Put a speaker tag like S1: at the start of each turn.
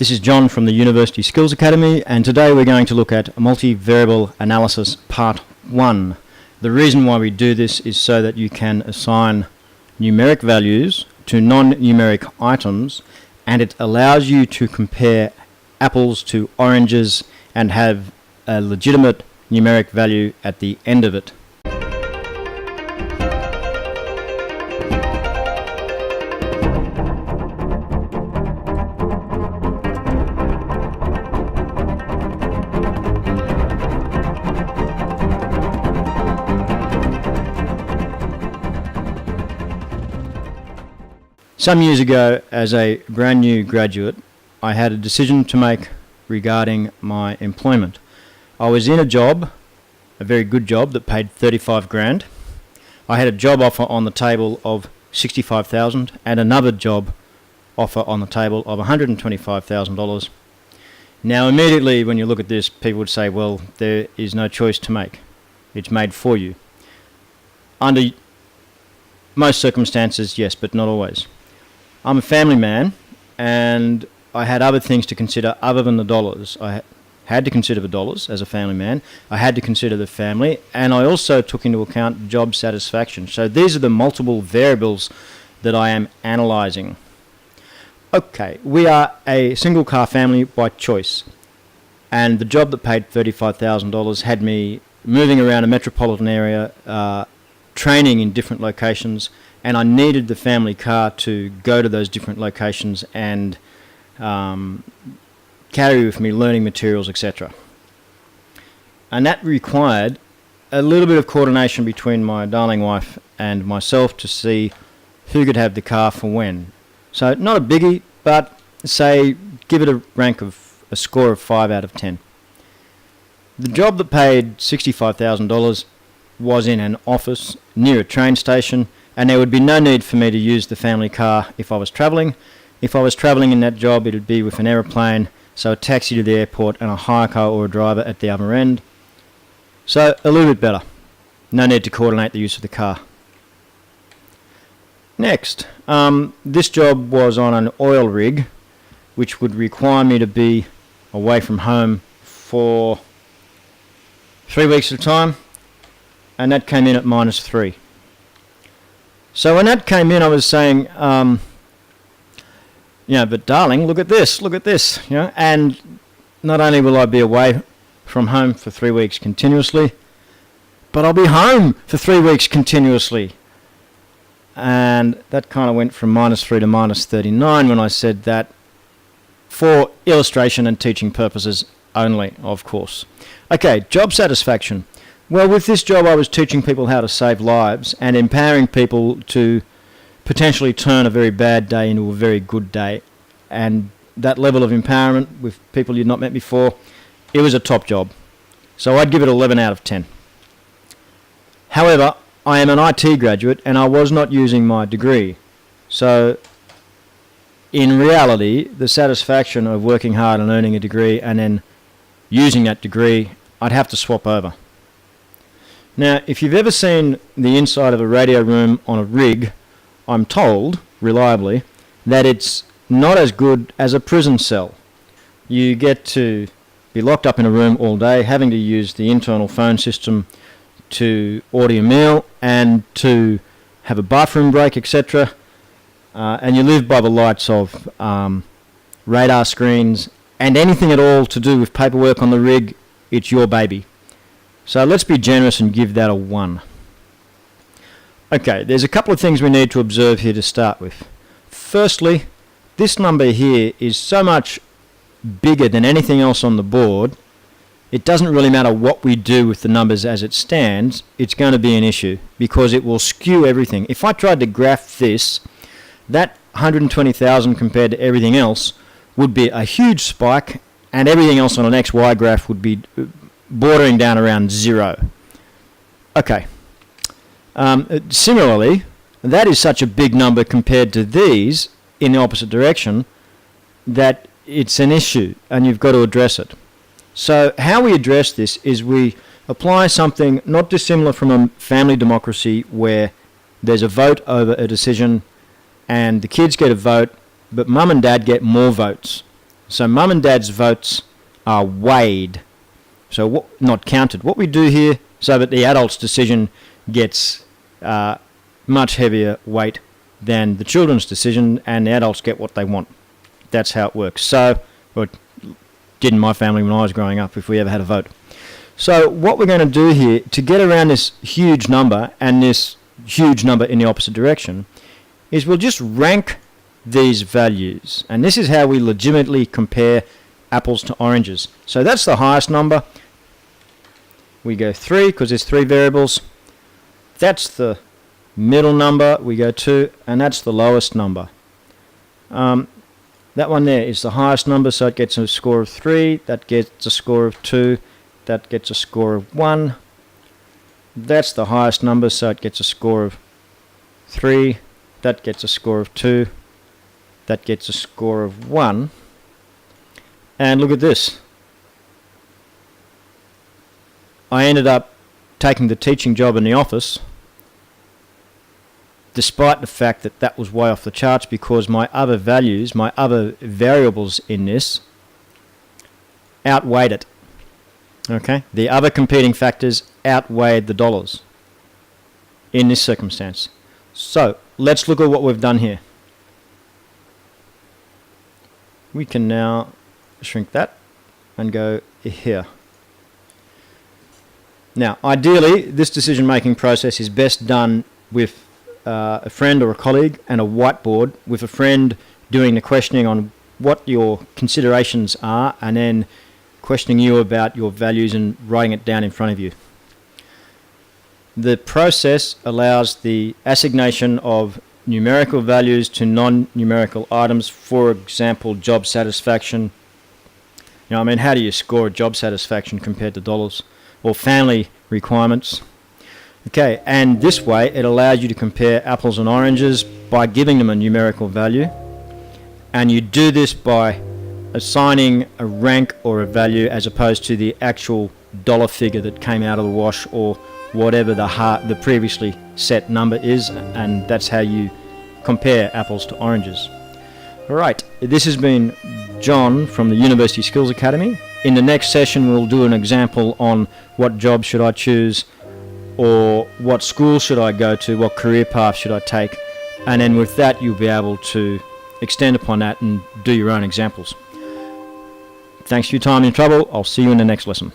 S1: This is John from the University Skills Academy, and today we're going to look at multivariable analysis part 1. The reason why we do this is so that you can assign numeric values to non-numeric items, and it allows you to compare apples to oranges and have a legitimate numeric value at the end of it. Some years ago, as a brand new graduate, I had a decision to make regarding my employment. I was in a job, a very good job that paid 35 grand. I had a job offer on the table of 65,000 and another job offer on the table of $125,000. Now immediately when you look at this, people would say, well, there is no choice to make. It's made for you. Under most circumstances, yes, but not always. I'm a family man, and I had other things to consider other than the dollars. I had to consider the dollars as a family man. I had to consider the family, and I also took into account job satisfaction. So these are the multiple variables that I am analysing. Okay, we are a single car family by choice, and the job that paid $35,000 had me moving around a metropolitan area, training in different locations, and I needed the family car to go to those different locations and carry with me learning materials, etc. And that required a little bit of coordination between my darling wife and myself to see who could have the car for when. So not a biggie, but say give it a rank of a score of 5 out of 10. The job that paid $65,000 was in an office near a train station, and there would be no need for me to use the family car if I was travelling. If I was travelling in that job, it would be with an aeroplane, so a taxi to the airport and a hire car or a driver at the other end. So a little bit better. No need to coordinate the use of the car. Next, this job was on an oil rig, which would require me to be away from home for 3 weeks at a time, and that came in at -3. So when that came in, I was saying, but darling, look at this, and not only will I be away from home for 3 weeks continuously, but I'll be home for 3 weeks continuously. And that kind of went from -3 to -39 when I said that, for illustration and teaching purposes only, of course. Okay, job satisfaction. Well, with this job I was teaching people how to save lives and empowering people to potentially turn a very bad day into a very good day. And that level of empowerment with people you'd not met before, it was a top job. So I'd give it 11 out of 10. However, I am an IT graduate and I was not using my degree. So in reality, the satisfaction of working hard and earning a degree and then using that degree, I'd have to swap over. Now, if you've ever seen the inside of a radio room on a rig, I'm told, reliably, that it's not as good as a prison cell. You get to be locked up in a room all day, having to use the internal phone system to order your meal and to have a bathroom break, etc. And you live by the lights of radar screens and anything at all to do with paperwork on the rig, it's your baby. So let's be generous and give that a 1. Okay, there's a couple of things we need to observe here to start with. Firstly, this number here is so much bigger than anything else on the board. It doesn't really matter what we do with the numbers as it stands, it's going to be an issue because it will skew everything. If I tried to graph this, that 120,000 compared to everything else would be a huge spike, and everything else on an XY graph would be bordering down around 0. Okay. Similarly, that is such a big number compared to these in the opposite direction that it's an issue and you've got to address it. So how we address this is we apply something not dissimilar from a family democracy where there's a vote over a decision and the kids get a vote, but mum and dad get more votes. So mum and dad's votes are weighed, so not counted. What we do here, so that the adult's decision gets much heavier weight than the children's decision, and the adults get what they want. That's how it works. So, or it did in my family when I was growing up, if we ever had a vote. So what we're going to do here, to get around this huge number and this huge number in the opposite direction, is we'll just rank these values. And this is how we legitimately compare apples to oranges. So that's the highest number. We go 3 because there's 3 variables. That's the middle number. We go 2, and that's the lowest number. That one there is the highest number, so it gets a score of 3. That gets a score of 2. That gets a score of 1. That's the highest number, so it gets a score of 3. That gets a score of 2. That gets a score of 1. And look at this. I ended up taking the teaching job in the office, despite the fact that that was way off the charts, because my other values, my other variables in this, outweighed it. Okay? The other competing factors outweighed the dollars in this circumstance. So, let's look at what we've done here. We can now shrink that and go here. Now, ideally, this decision-making process is best done with a friend or a colleague and a whiteboard, with a friend doing the questioning on what your considerations are, and then questioning you about your values and writing it down in front of you. The process allows the assignation of numerical values to non-numerical items. For example, job satisfaction. How do you score job satisfaction compared to dollars? Or family requirements. Okay, and this way it allows you to compare apples and oranges by giving them a numerical value, and you do this by assigning a rank or a value as opposed to the actual dollar figure that came out of the wash, or whatever the previously set number is, and that's how you compare apples to oranges. Alright, this has been John from the University Skills Academy. In the next session we'll do an example on what job should I choose, or what school should I go to, what career path should I take, and then with that you'll be able to extend upon that and do your own examples. Thanks for your time and trouble. I'll see you in the next lesson.